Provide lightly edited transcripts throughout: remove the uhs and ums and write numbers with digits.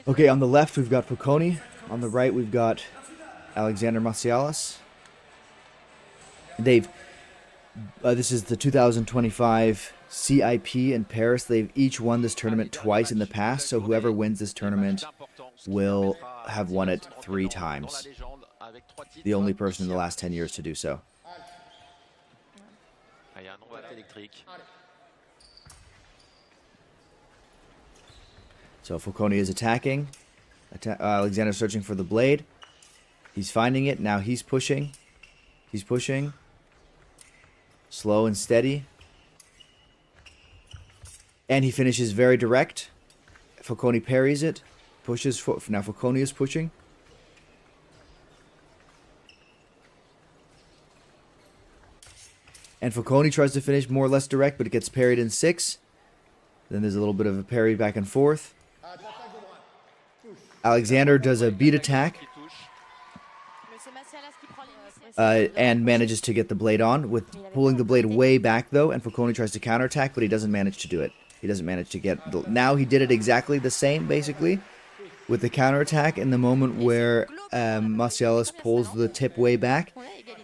Okay, on the left we've got Foconi. On the right we've got Alexander Massialas. They've this is the 2025 CIP in Paris. They've each won this tournament twice in the past, so whoever wins this tournament will have won it 3 times. The only person in the last 10 years to do so. So Foconi is attacking. Alexander searching for the blade. He's finding it. Now he's pushing. He's pushing. Slow and steady. And he finishes very direct. Foconi parries it. Pushes. Now Foconi is pushing. And Foconi tries to finish more or less direct, but it gets parried in 6. Then there's a little bit of a parry back and forth. Alexander does a beat attack. And manages to get the blade on, with pulling the blade way back though, and Foconi tries to counterattack, but he doesn't manage to do it. He doesn't manage to get... Now he did it exactly the same, basically, with the counterattack in the moment where Massialas pulls the tip way back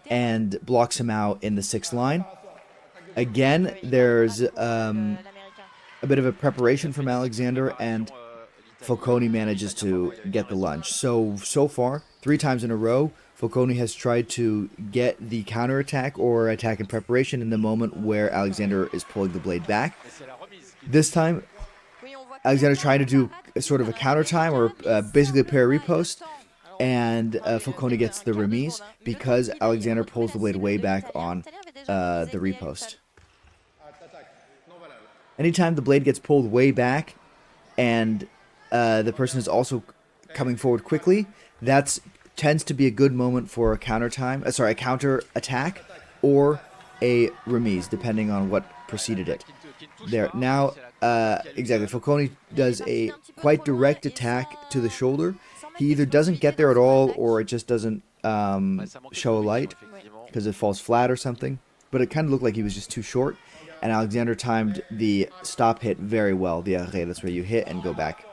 and blocks him out in the 6th line. Again, there's a bit of a preparation from Alexander, and Foconi manages to get the lunge. So far, 3 times in a row, Foconi has tried to get the counterattack or attack in preparation in the moment where Alexander is pulling the blade back. This time, Alexander tried to do a sort of a counter time, or basically a parry riposte, and Foconi gets the remise because Alexander pulls the blade way back on the riposte. Anytime the blade gets pulled way back and the person is also coming forward quickly, that tends to be a good moment for a counter attack or a remise, depending on what preceded it. There now, exactly. Foconi does a quite direct attack to the shoulder. He either doesn't get there at all, or it just doesn't show a light because it falls flat or something. But it kind of looked like he was just too short, and Alexander timed the stop hit very well. The arrêt, that's where you hit and go back.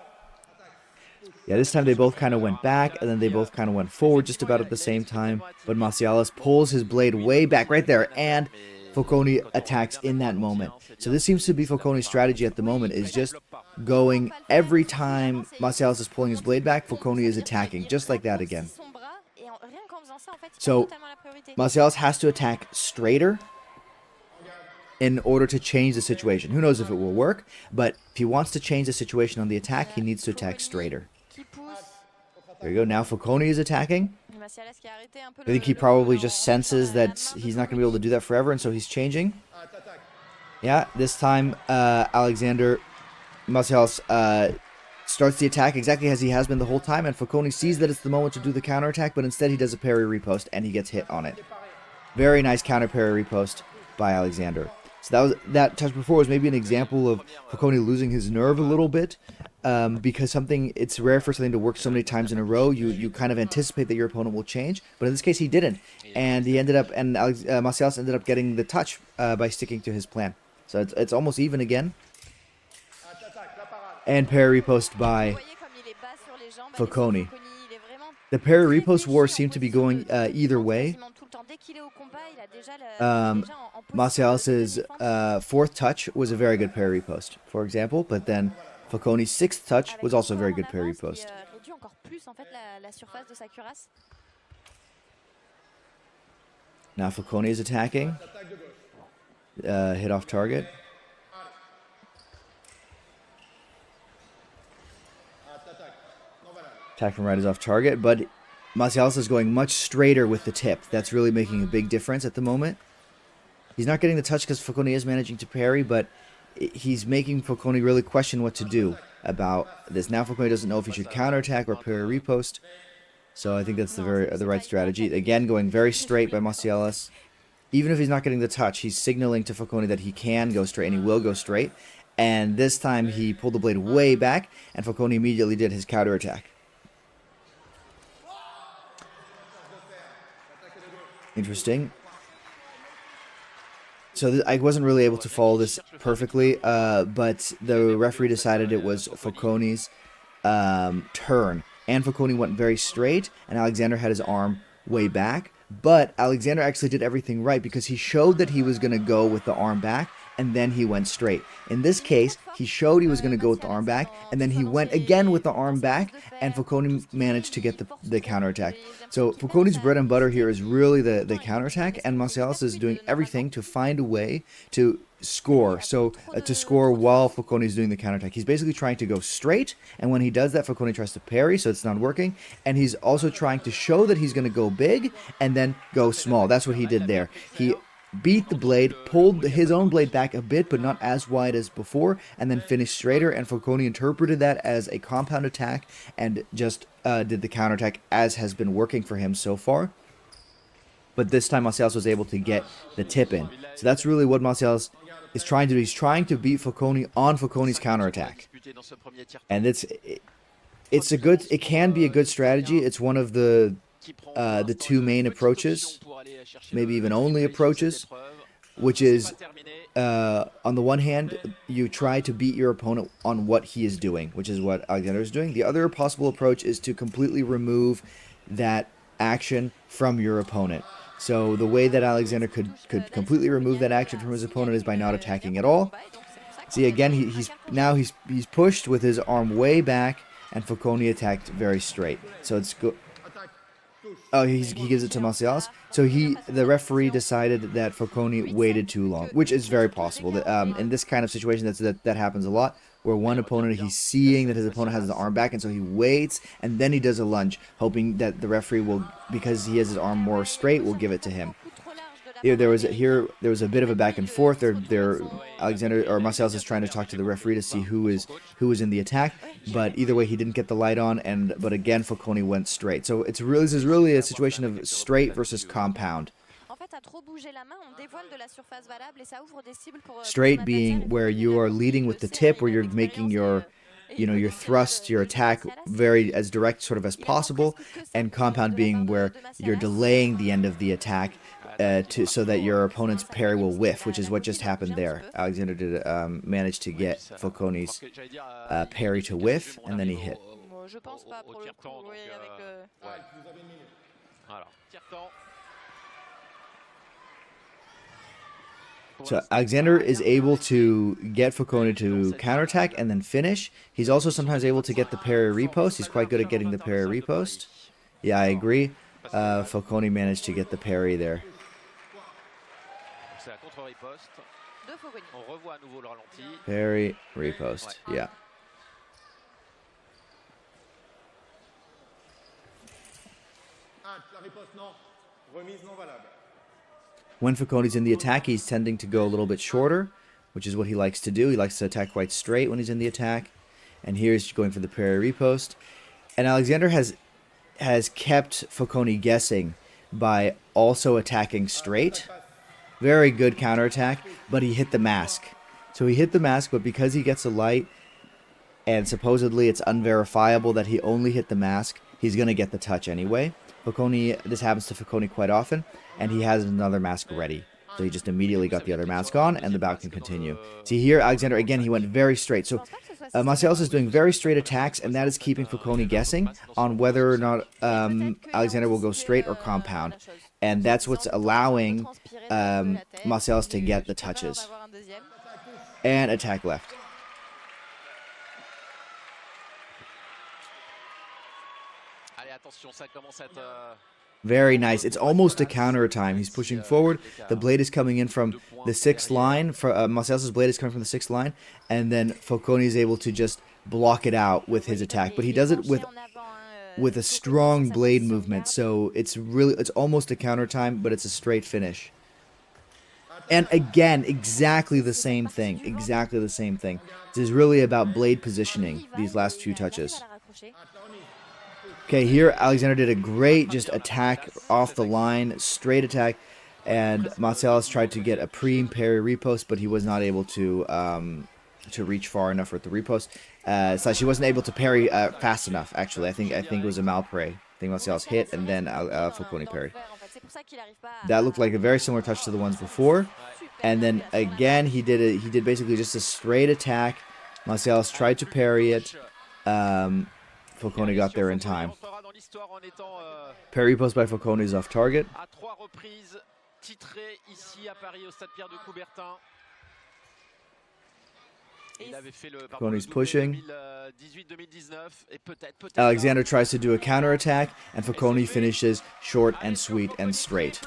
Yeah, this time they both kind of went back, and then they both kind of went forward just about at the same time. But Massialas pulls his blade way back right there, and Foconi attacks in that moment. So this seems to be Foconi's strategy at the moment, is just going every time Massialas is pulling his blade back, Foconi is attacking, just like that again. So Massialas has to attack straighter in order to change the situation. Who knows if it will work, but if he wants to change the situation on the attack, he needs to attack straighter. There you go. Now Foconi is attacking. I think he probably just senses that he's not going to be able to do that forever, and so he's changing. Yeah, this time Alexander Massialas starts the attack exactly as he has been the whole time, and Foconi sees that it's the moment to do the counterattack, but instead he does a parry riposte, and he gets hit on it. Very nice counter parry riposte by Alexander. So that touch before was maybe an example of Foconi losing his nerve a little bit, because it's rare for something to work so many times in a row. You kind of anticipate that your opponent will change, but in this case he didn't, and Massialas ended up getting the touch by sticking to his plan. So it's almost even again. And parry riposte by Foconi. The parry riposte war seemed to be going either way. Massialas' 4th touch was a very good parry riposte, for example, but then Foconi's 6th touch was also a very good parry riposte. Now Foconi is attacking. Hit off target. Attack from right is off target, but Massialas is going much straighter with the tip. That's really making a big difference at the moment. He's not getting the touch because Foconi is managing to parry, but he's making Foconi really question what to do about this. Now Foconi doesn't know if he should counterattack or parry riposte. So I think that's the right strategy. Again, going very straight by Massialas. Even if he's not getting the touch, he's signaling to Foconi that he can go straight, and he will go straight. And this time he pulled the blade way back, and Foconi immediately did his counterattack. Interesting. So I wasn't really able to follow this perfectly, but the referee decided it was Foconi's turn. And Foconi went very straight, and Alexander had his arm way back. But Alexander actually did everything right because he showed that he was going to go with the arm back, and then he went straight. In this case, he showed he was going to go with the arm back, and then he went again with the arm back, and Foconi managed to get the counterattack. So Foconi's bread and butter here is really the counterattack, and Massialas is doing everything to find a way to score. So to score while Foconi is doing the counterattack. He's basically trying to go straight, and when he does that, Foconi tries to parry, so it's not working. And he's also trying to show that he's going to go big and then go small. That's what he did there. He beat the blade, pulled his own blade back a bit, but not as wide as before, and then finished straighter, and Foconi interpreted that as a compound attack and just did the counterattack as has been working for him so far. But this time Massialas was able to get the tip in. So that's really what Massialas is trying to do. He's trying to beat Foconi on Foconi's counterattack. And it can be a good strategy. It's one of the two main approaches, maybe even only approaches, which is on the one hand, you try to beat your opponent on what he is doing, which is what Alexander is doing. The other possible approach is to completely remove that action from your opponent. So the way that Alexander could completely remove that action from his opponent is by not attacking at all. See, again, he's pushed with his arm way back, and Foconi attacked very straight. So it's good. Oh, he gives it to Massialas. So the referee decided that Foconi waited too long, which is very possible. That in this kind of situation, that happens a lot, where one opponent, he's seeing that his opponent has his arm back, and so he waits, and then he does a lunge, hoping that the referee will, because he has his arm more straight, will give it to him. There was a bit of a back and forth. Alexander or Massialas is trying to talk to the referee to see who is in the attack, but either way he didn't get the light on, but again Foconi went straight. So this is really a situation of straight versus compound. Straight being where you are leading with the tip, where you're making your thrust, your attack as direct sort of as possible, and compound being where you're delaying the end of the attack so that your opponent's parry will whiff, which is what just happened there. Alexander did manage to get Foconi's parry to whiff, and then he hit. So Alexander is able to get Foconi to counterattack and then finish. He's also sometimes able to get the parry repost. He's quite good at getting the parry repost. Yeah, I agree. Foconi managed to get the parry there. Parry, repost, yeah. When Foconi's in the attack, he's tending to go a little bit shorter, which is what he likes to do. He likes to attack quite straight when he's in the attack. And here he's going for the parry repost. And Alexander has kept Foconi guessing by also attacking straight. Very good counterattack, but he hit the mask. So he hit the mask, but because he gets a light, and supposedly it's unverifiable that he only hit the mask, he's going to get the touch anyway. This happens to Foconi quite often, and he has another mask ready. So he just immediately got the other mask on, and the bout can continue. See here, Alexander, again, he went very straight. So Massialas is doing very straight attacks, and that is keeping Foconi guessing on whether or not Alexander will go straight or compound. And that's what's allowing Massialas to get the touches. And attack left. Very nice. It's almost a counter time. He's pushing forward. The blade is coming in from the 6th line. Massialas' blade is coming from the 6th line. And then Foconi is able to just block it out with his attack. But he does it with a strong blade movement. So it's almost a counter time, but it's a straight finish. And again, exactly the same thing. Exactly the same thing. This is really about blade positioning, these last few touches. Okay, here Alexander did a great just attack off the line, straight attack, and Massialas tried to get a parry repost, but he was not able to reach far enough with the repost. So she wasn't able to parry fast enough. Actually, I think it was a malparry. I think Massialas hit and then Foconi parried. That looked like a very similar touch to the ones before. And then again, he did basically just a straight attack. Massialas tried to parry it. Foconi got there in time. Parry post by Foconi is off target. Foconi's pushing. Alexander tries to do a counterattack, and Foconi finishes short and sweet and straight.